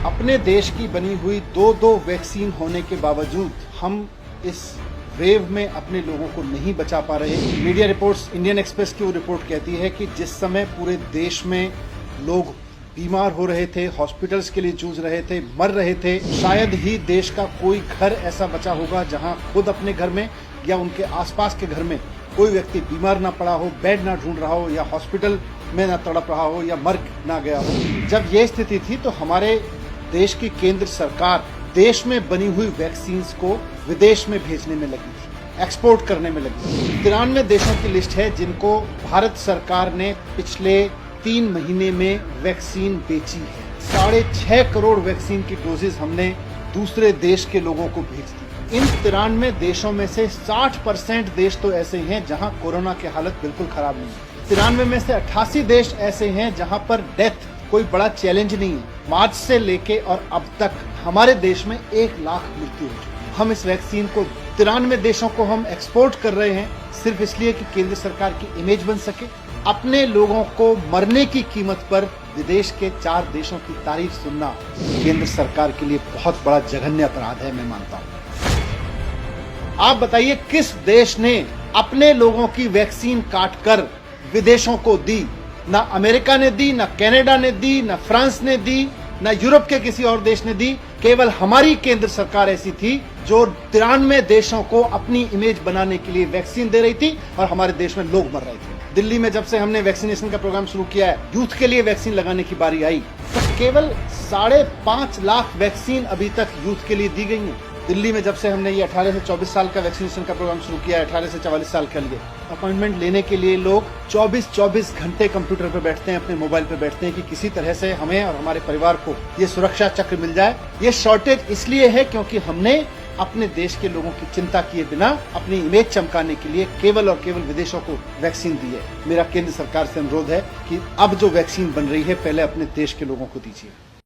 अपने देश की बनी हुई दो वैक्सीन होने के बावजूद हम इस वेव में अपने लोगों को नहीं बचा पा रहे। मीडिया रिपोर्ट्स, इंडियन एक्सप्रेस की वो रिपोर्ट कहती है कि जिस समय पूरे देश में लोग बीमार हो रहे थे, हॉस्पिटल्स के लिए जूझ रहे थे, मर रहे थे, शायद ही देश का कोई घर ऐसा बचा होगा जहां खुद अपने घर में या उनके आसपास के घर में कोई व्यक्ति बीमार ना पड़ा हो, बेड ना ढूंढ रहा हो या हॉस्पिटल में ना तड़प रहा हो या मर ना गया हो। जब ये स्थिति थी तो हमारे देश की केंद्र सरकार देश में बनी हुई वैक्सीन्स को विदेश में भेजने में लगी थी, एक्सपोर्ट करने में लगी थी। 93 देशों की लिस्ट है जिनको भारत सरकार ने पिछले 3 महीने में वैक्सीन बेची है। 6.5 करोड़ वैक्सीन की डोजेज हमने दूसरे देश के लोगों को भेज दी। इन 93 देशों में से 60% देश तो ऐसे हैं जहां कोरोना की हालत बिल्कुल खराब नहीं है। 93 में से 88 देश ऐसे हैं जहां पर डेथ कोई बड़ा चैलेंज नहीं है। मार्च से लेके और अब तक हमारे देश में 1 लाख मृत्यु हो चुकी। हम इस वैक्सीन को 93 देशों को हम एक्सपोर्ट कर रहे हैं सिर्फ इसलिए कि केंद्र सरकार की इमेज बन सके। अपने लोगों को मरने की कीमत पर विदेश के 4 देशों की तारीफ सुनना केंद्र सरकार के लिए बहुत बड़ा जघन्य अपराध है, मैं मानता हूं। आप बताइए किस देश ने अपने लोगों की वैक्सीन काटकर विदेशों को दी? ना अमेरिका ने दी, ना कनाडा ने दी, ना फ्रांस ने दी, ना यूरोप के किसी और देश ने दी। केवल हमारी केंद्र सरकार ऐसी थी जो 93 देशों को अपनी इमेज बनाने के लिए वैक्सीन दे रही थी और हमारे देश में लोग मर रहे थे। दिल्ली में जब से हमने वैक्सीनेशन का प्रोग्राम शुरू किया है, यूथ के लिए वैक्सीन लगाने की बारी आई तो केवल 5.5 लाख वैक्सीन अभी तक यूथ के लिए दी गई है। दिल्ली में जब से हमने ये 18 से 24 साल का वैक्सीनेशन का प्रोग्राम शुरू किया है, 18 से 44 साल के लिए अपॉइंटमेंट लेने के लिए लोग 24 घंटे कंप्यूटर पर बैठते हैं, अपने मोबाइल पर बैठते हैं कि किसी तरह से हमें और हमारे परिवार को ये सुरक्षा चक्र मिल जाए। ये शॉर्टेज इसलिए है क्योंकि हमने अपने देश के लोगों की चिंता किए बिना अपनी इमेज चमकाने के लिए केवल और केवल विदेशों को वैक्सीन दी है। मेरा केंद्र सरकार से अनुरोध है कि अब जो वैक्सीन बन रही है पहले अपने देश के लोगों को दीजिए।